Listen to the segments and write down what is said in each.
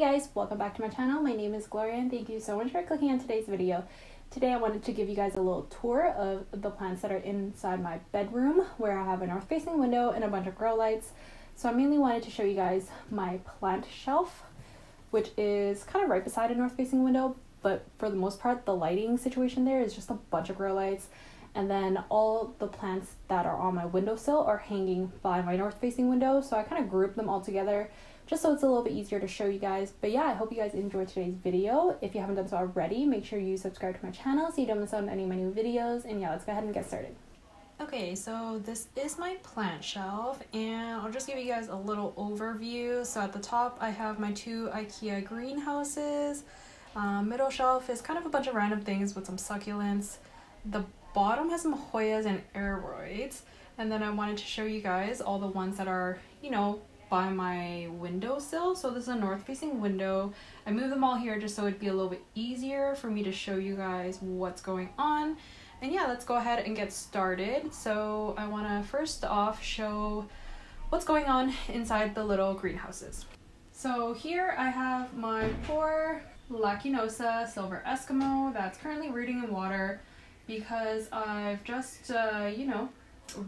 guys, welcome back to my channel. My name is Gloria and thank you so much for clicking on today's video. Today I wanted to give you guys a little tour of the plants that are inside my bedroom where I have a north facing window and a bunch of grow lights. So I mainly wanted to show you guys my plant shelf, which is kind of right beside a north facing window, but for the most part the lighting situation there is just a bunch of grow lights. And then all the plants that are on my windowsill are hanging by my north facing window, so I kind of group them all together just so it's a little bit easier to show you guys. But yeah, I hope you guys enjoyed today's video. If you haven't done so already, make sure you subscribe to my channel so you don't miss out on any of my new videos. And yeah, let's go ahead and get started. Okay, so this is my plant shelf and I'll just give you guys a little overview. So at the top I have my two IKEA greenhouses. Middle shelf is kind of a bunch of random things with some succulents. The bottom has some Hoyas and Aroids. And then I wanted to show you guys all the ones that are, you know, by my windowsill. So this is a north facing window. I moved them all here just so it'd be a little bit easier for me to show you guys what's going on. And yeah, let's go ahead and get started. So I want to first off show what's going on inside the little greenhouses. So here I have my poor LACUNOSA silver ESKIMO that's currently rooting in water because I've just you know,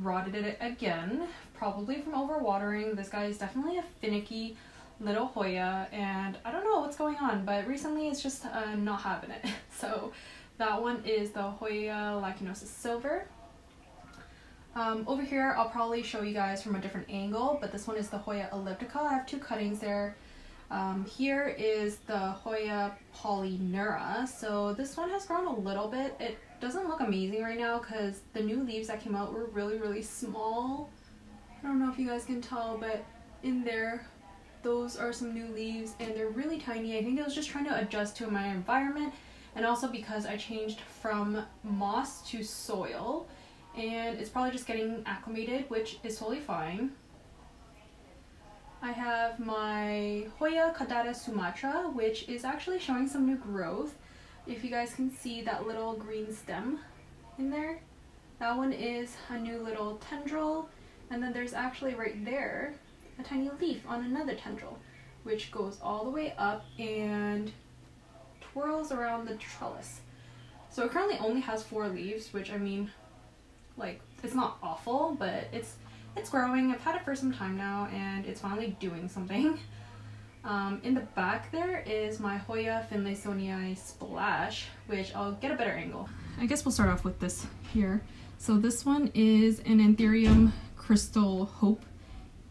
rotted it again, probably from overwatering. This guy is definitely a finicky little Hoya and I don't know what's going on, but recently it's just not having it. So that one is the Hoya LACUNOSA silver. Over here I'll probably show you guys from a different angle, but this one is the Hoya elliptica. I have two cuttings there. Here is the Hoya POLYNEURA. So this one has grown a little bit. It doesn't look amazing right now because the new leaves that came out were really small. I don't know if you guys can tell, but in there those are some new leaves and they're really tiny. I think it was just trying to adjust to my environment and also because I changed from moss to soil and it's probably just getting acclimated, which is totally fine. I have my Hoya CAUDATA SUMATRA, which is actually showing some new growth. If you guys can see that little green stem in there, that one is a new little tendril, and then there's actually right there a tiny leaf on another tendril, which goes all the way up and twirls around the trellis. So it currently only has 4 leaves, which I mean, like, it's not awful, but it's growing. I've had it for some time now and it's finally doing something. In the back there is my Hoya FINLAYSONII splash, which I'll get a better angle. I guess we'll start off with this here. So this one is an ANTHURIUM crystal hope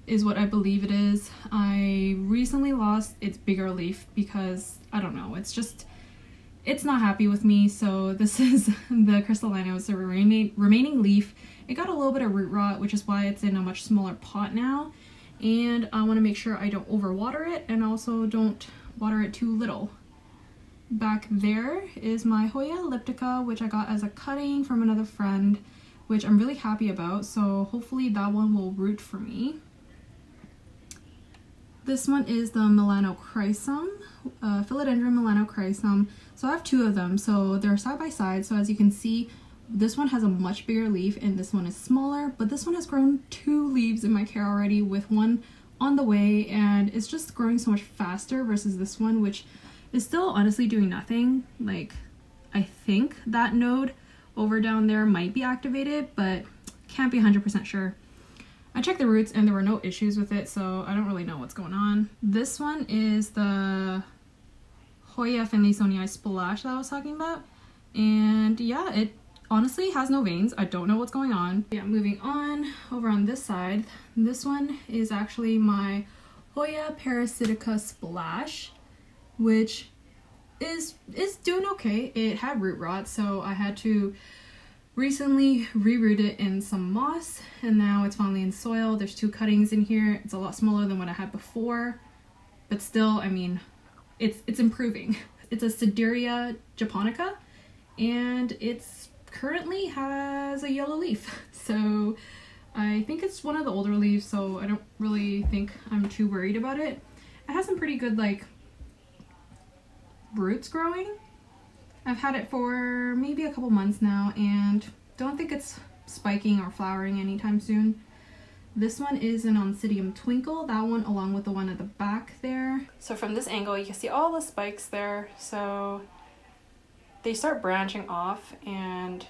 is what I believe it is. I recently lost its bigger leaf because I don't know, it's not happy with me. So this is the crystallina, it's the remaining leaf. It got a little bit of root rot, which is why it's in a much smaller pot now. And I want to make sure I don't overwater it and also don't water it too little. Back there is my Hoya elliptica, which I got as a cutting from another friend, which I'm really happy about. So hopefully that one will root for me. This one is the MELANOCHRYSUM, philodendron MELANOCHRYSUM. So I have 2 of them, so they're side by side. So as you can see, this one has a much bigger leaf and this one is smaller, but this one has grown 2 leaves in my care already with one on the way, and it's just growing so much faster versus this one, which is still honestly doing nothing. Like, I think that node over down there might be activated, but can't be 100% sure. I checked the roots and there were no issues with it, so I don't really know what's going on. This one is the Hoya FINLAYSONII splash that I was talking about, and yeah, it honestly has no veins. I don't know what's going on. Yeah, moving on over on this side, this one is actually my Hoya PARASITICA splash, which is doing okay. It had root rot, so I had to recently reroot it in some moss, and now it's finally in soil. There's 2 cuttings in here. It's a lot smaller than what I had before, but still, I mean, it's improving. It's a SEDIREA japonica, and it's currently has a yellow leaf, so I think it's one of the older leaves, so I don't really think I'm too worried about it. It has some pretty good like roots growing. I've had it for maybe a couple months now and don't think it's spiking or flowering anytime soon. This one is an ONCIDIUM Twinkle, that one along with the one at the back there. So from this angle you can see all the spikes there, so they start branching off and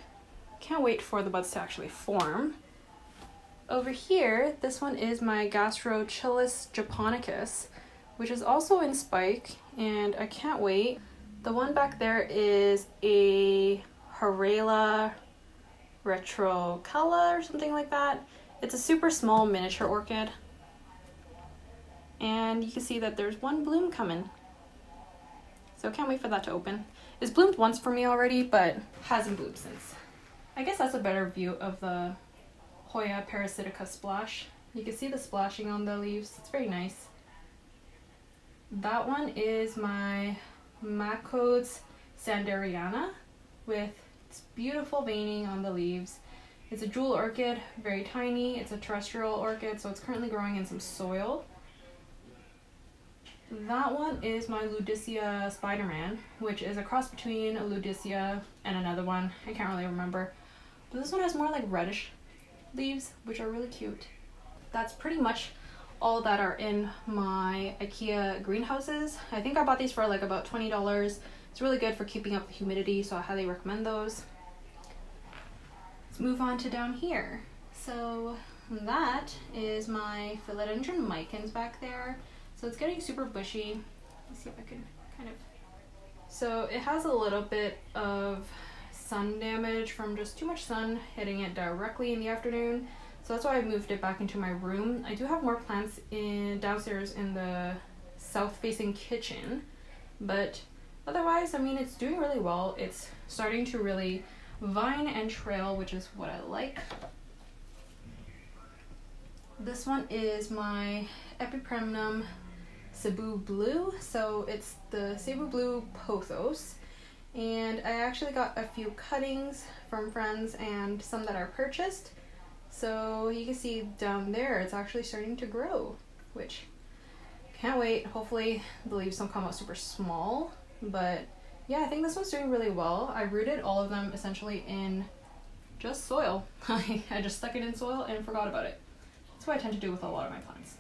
can't wait for the buds to actually form. Over here, this one is my GASTROCHILUS JAPONICUS, which is also in spike, and I can't wait. The one back there is a Hoyas retrocala or something like that. It's a super small miniature orchid, and you can see that there's one bloom coming, so can't wait for that to open. It's bloomed once for me already, but hasn't bloomed since. I guess that's a better view of the Hoya Parasitica splash. You can see the splashing on the leaves. It's very nice. That one is my MACODES SANDERIANA with its beautiful veining on the leaves. It's a jewel orchid, very tiny. It's a terrestrial orchid, so it's currently growing in some soil. That one is my LUDISIA Spider-Man, which is a cross between a LUDISIA and another one. I can't really remember. But this one has more like reddish leaves, which are really cute. That's pretty much all that are in my IKEA greenhouses. I think I bought these for like about $20. It's really good for keeping up the humidity, so I highly recommend those. Let's move on to down here. So that is my philodendron micans back there. So it's getting super bushy. Let's see if I can kind of... So it has a little bit of sun damage from just too much sun hitting it directly in the afternoon. So that's why I moved it back into my room. I do have more plants downstairs in the south-facing kitchen, but otherwise, I mean, it's doing really well. It's starting to really vine and trail, which is what I like. This one is my Epipremnum Cebu Blue. So it's the Cebu Blue Pothos. And I actually got a few cuttings from friends and some that are purchased. So you can see down there, it's actually starting to grow, which can't wait. Hopefully the leaves don't come out super small, but yeah, I think this one's doing really well. I rooted all of them essentially in just soil. I just stuck it in soil and forgot about it. That's what I tend to do with a lot of my plants.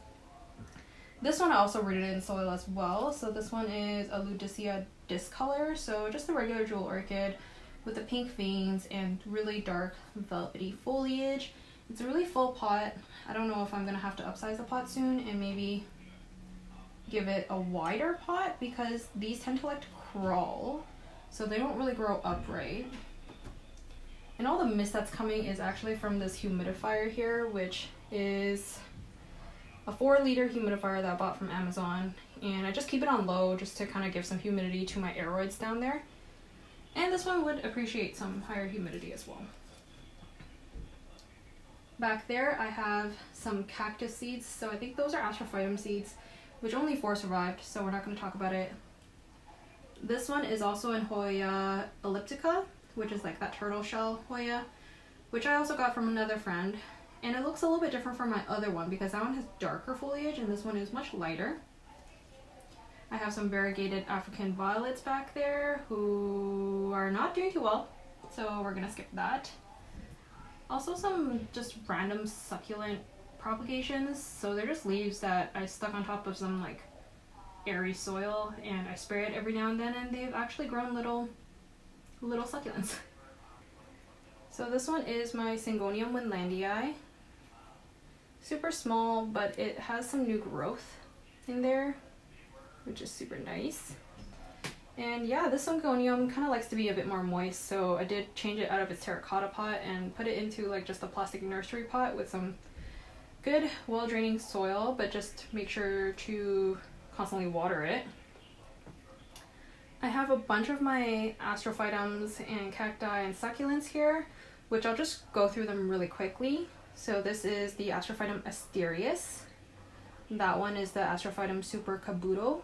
This one I also rooted in soil as well. So this one is a LUDISIA discolor, so just a regular jewel orchid with the pink veins and really dark velvety foliage. It's a really full pot. I don't know if I'm gonna have to upsize the pot soon and maybe give it a wider pot, because these tend to like to crawl, so they don't really grow upright. And all the mist that's coming is actually from this humidifier here, which is a 4-liter humidifier that I bought from Amazon, and I just keep it on low just to kind of give some humidity to my Aroids down there. And this one would appreciate some higher humidity as well. Back there I have some cactus seeds, so I think those are astrophytum seeds, which only 4 survived, so we're not going to talk about it. This one is also in Hoya elliptica, which is like that turtle shell Hoya, which I also got from another friend. And it looks a little bit different from my other one because that one has darker foliage and this one is much lighter. I have some variegated African violets back there who are not doing too well, so we're going to skip that. Also some just random succulent propagations, so they're just leaves that I stuck on top of some like airy soil and I spray it every now and then, and they've actually grown little succulents. So this one is my Syngonium Winlandii. Super small, but it has some new growth in there, which is super nice. And yeah, this Syngonium kind of likes to be a bit more moist, so I did change it out of its terracotta pot and put it into like just a plastic nursery pot with some good well-draining soil, but just make sure to constantly water it. I have a bunch of my astrophytums and cacti and succulents here, which I'll just go through them really quickly. So this is the Astrophytum asterius. That one is the Astrophytum super cabuto.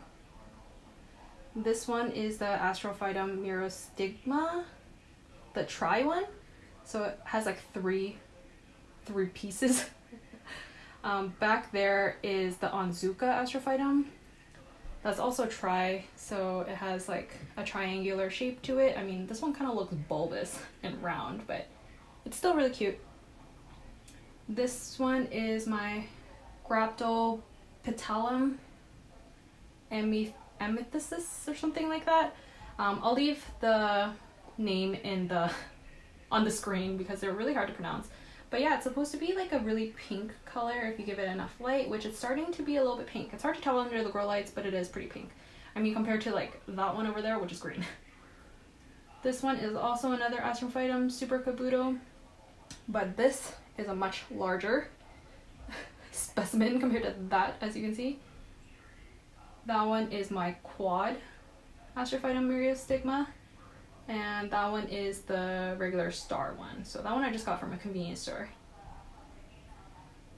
This one is the Astrophytum myrostigma, the tri one. So it has like three pieces. Back there is the Onzuka Astrophytum. That's also tri, so it has like a triangular shape to it. I mean, this one kind of looks bulbous and round, but it's still really cute. This one is my Graptopetalum amethysis or something like that. I'll leave the name in on the screen because they're really hard to pronounce. But yeah, it's supposed to be like a really pink color if you give it enough light, which it's starting to be a little bit pink. It's hard to tell under the grow lights, but it is pretty pink. I mean, compared to like that one over there, which is green. This one is also another Astrophytum Super Kabuto, but this is a much larger specimen compared to that, as you can see. That one is my quad Astrophytum Myriostigma, and that one is the regular star one. So that one I just got from a convenience store.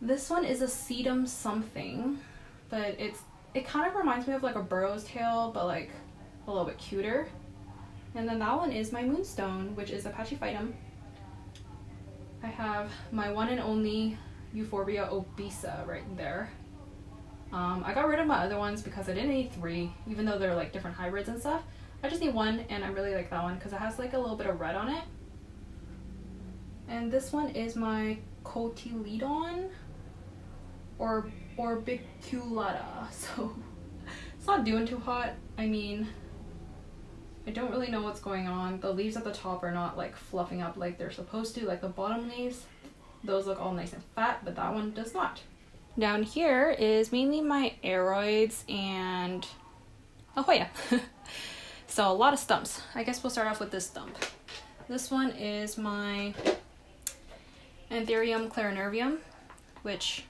This one is a sedum something, but it kind of reminds me of like a burrow's tail, but like a little bit cuter. And then that one is my moonstone, which is a Pachyphytum. I have my one and only Euphorbia obesa right there. I got rid of my other ones because I didn't need 3, even though they're like different hybrids and stuff. I just need 1, and I really like that one because it has like a little bit of red on it. And this one is my Cotyledon or Orbiculata. So it's not doing too hot. I mean, I don't really know what's going on. The leaves at the top are not like fluffing up like they're supposed to, like the bottom leaves. Those look all nice and fat, but that one does not. Down here is mainly my Aroids and a Hoya. So a lot of stumps. I guess we'll start off with this stump. This one is my Anthurium clarinervium, which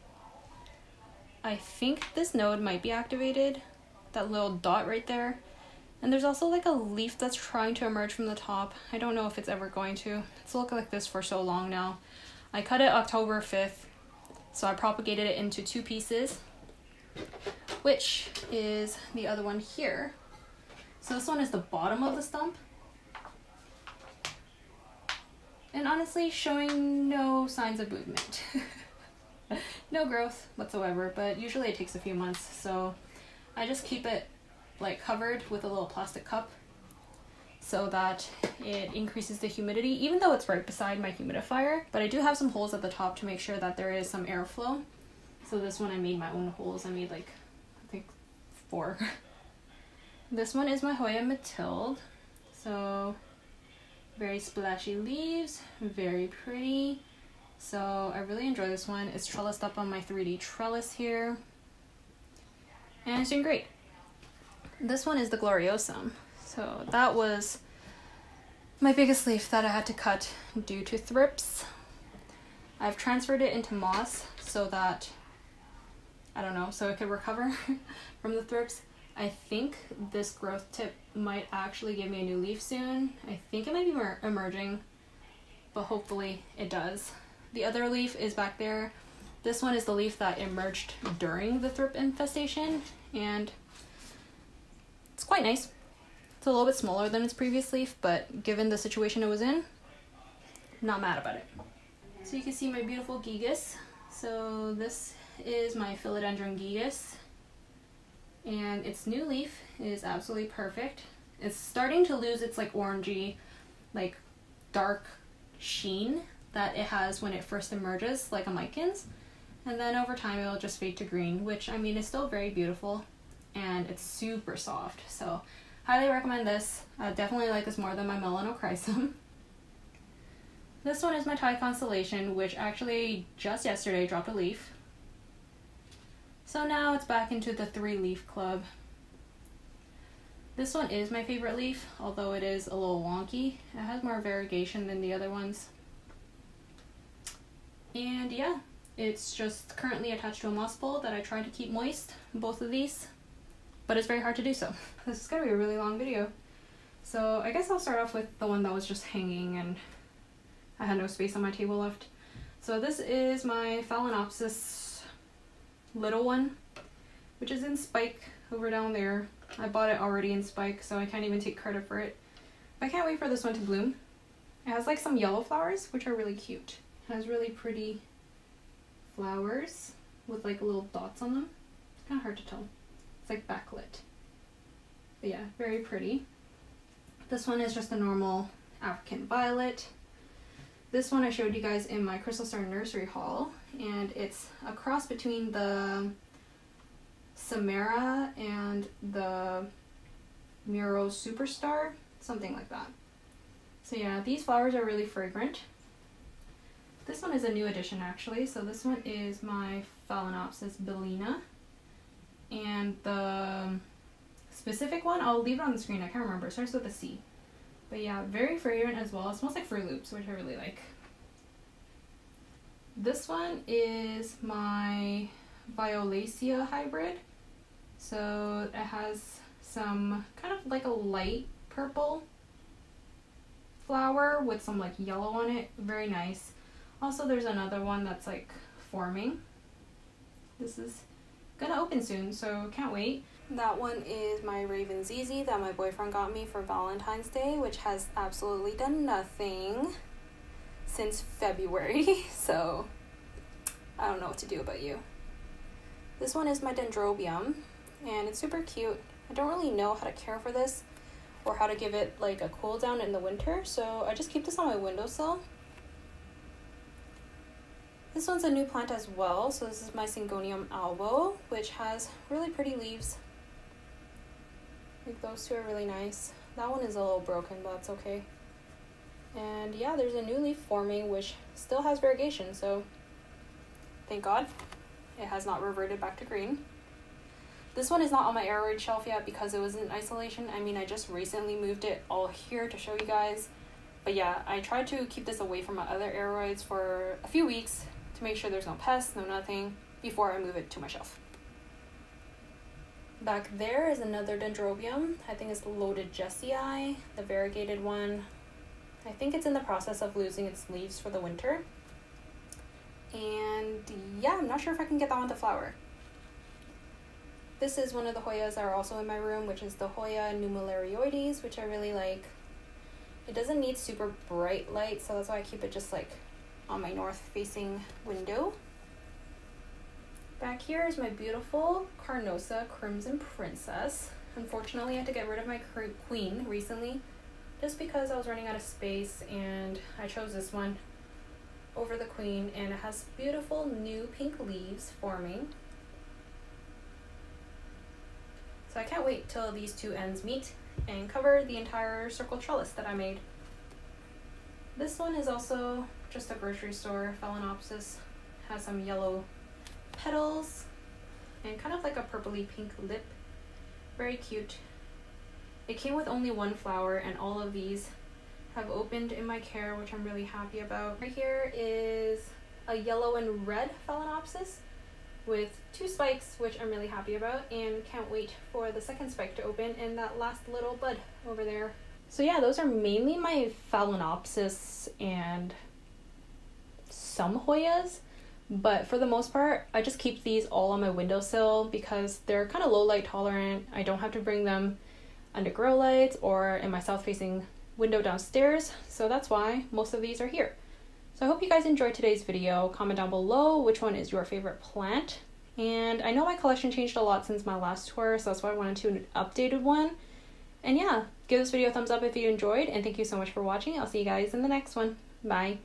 I think this node might be activated. That little dot right there. And there's also like a leaf that's trying to emerge from the top. I don't know if it's ever going to. It's looked like this for so long now. I cut it October 5th, so I propagated it into 2 pieces, which is the other one here. So this one is the bottom of the stump. And honestly, showing no signs of movement. No growth whatsoever, but usually it takes a few months, so I just keep it like covered with a little plastic cup so that it increases the humidity, even though it's right beside my humidifier. But I do have some holes at the top to make sure that there is some airflow. So this one I made my own holes. I made like, I think 4. This one is my Hoya Mathilde. So very splashy leaves, very pretty. So I really enjoy this one. It's trellised up on my 3D trellis here, and it's doing great. This one is the Gloriosum. So that was my biggest leaf that I had to cut due to thrips. I've transferred it into moss so that, I don't know, so it could recover from the thrips. I think this growth tip might actually give me a new leaf soon. I think it might be emerging, but hopefully it does. The other leaf is back there. This one is the leaf that emerged during the thrip infestation, and it's quite nice. It's a little bit smaller than its previous leaf, but given the situation it was in, not mad about it. So you can see my beautiful gigas. So this is my philodendron gigas, and its new leaf is absolutely perfect. It's starting to lose its like orangey, like dark sheen that it has when it first emerges, like a Micans, and then over time it will just fade to green, which I mean is still very beautiful, and it's super soft. So highly recommend this. I definitely like this more than my melanochrysum. This one is my Thai constellation, which actually just yesterday dropped a leaf. So now it's back into the 3-leaf club. This one is my favorite leaf, although it is a little wonky. It has more variegation than the other ones. And yeah, it's just currently attached to a moss bowl that I try to keep moist, both of these, but it's very hard to do so. This is gonna be a really long video. So I guess I'll start off with the one that was just hanging and I had no space on my table left. So this is my Phalaenopsis little one, which is in spike over down there. I bought it already in spike, so I can't even take credit for it. But I can't wait for this one to bloom. It has like some yellow flowers, which are really cute. It has really pretty flowers with like little dots on them. It's kind of hard to tell. It's like backlit. But yeah, very pretty. This one is just a normal African violet. This one I showed you guys in my Crystal Star nursery haul, and it's a cross between the SUMATRA and the Miro Superstar, something like that. So yeah, these flowers are really fragrant. This one is a new addition actually. So this one is my Phalaenopsis bellina, and the specific one, I'll leave it on the screen, I can't remember, it starts with a C. But yeah, very fragrant as well. It smells like Fruit Loops, which I really like. This one is my Violacea hybrid. So it has some kind of like a light purple flower with some like yellow on it. Very nice. Also, there's another one that's like forming. This is gonna open soon, so can't wait. That one is my Raven ZZ that my boyfriend got me for Valentine's Day, which has absolutely done nothing since February, so I don't know what to do about you. This one is my Dendrobium, and it's super cute. I don't really know how to care for this or how to give it like a cool down in the winter, so I just keep this on my windowsill. This one's a new plant as well, so this is my Syngonium albo, which has really pretty leaves. Like those two are really nice. That one is a little broken, but that's okay. And yeah, there's a new leaf forming which still has variegation, so thank God it has not reverted back to green. This one is not on my Aroid shelf yet because it was in isolation. I mean, I just recently moved it all here to show you guys. But yeah, I tried to keep this away from my other Aroids for a few weeks to make sure there's no pests, no nothing, before I move it to my shelf. Back there is another Dendrobium. I think it's the Loaded Jessii, the variegated one. I think it's in the process of losing its leaves for the winter. And yeah, I'm not sure if I can get that one to flower. This is one of the Hoyas that are also in my room, which is the Hoya Numerarioides, which I really like. It doesn't need super bright light, so that's why I keep it just like on my north-facing window. Back here is my beautiful Carnosa Crimson Princess. Unfortunately, I had to get rid of my queen recently just because I was running out of space, and I chose this one over the queen, and it has beautiful new pink leaves forming. So I can't wait till these two ends meet and cover the entire circle trellis that I made. This one is also just a grocery store Phalaenopsis. Has some yellow petals and kind of like a purpley pink lip. Very cute. It came with only one flower, and all of these have opened in my care, which I'm really happy about. Right here is a yellow and red Phalaenopsis with two spikes, which I'm really happy about, and can't wait for the second spike to open and that last little bud over there. So yeah, those are mainly my Phalaenopsis and some Hoyas, but for the most part, I just keep these all on my windowsill because they're kind of low light tolerant. I don't have to bring them under grow lights or in my south facing window downstairs, so that's why most of these are here. So I hope you guys enjoyed today's video. Comment down below which one is your favorite plant. And I know my collection changed a lot since my last tour, so that's why I wanted to an updated one. And yeah, give this video a thumbs up if you enjoyed, and thank you so much for watching. I'll see you guys in the next one. Bye.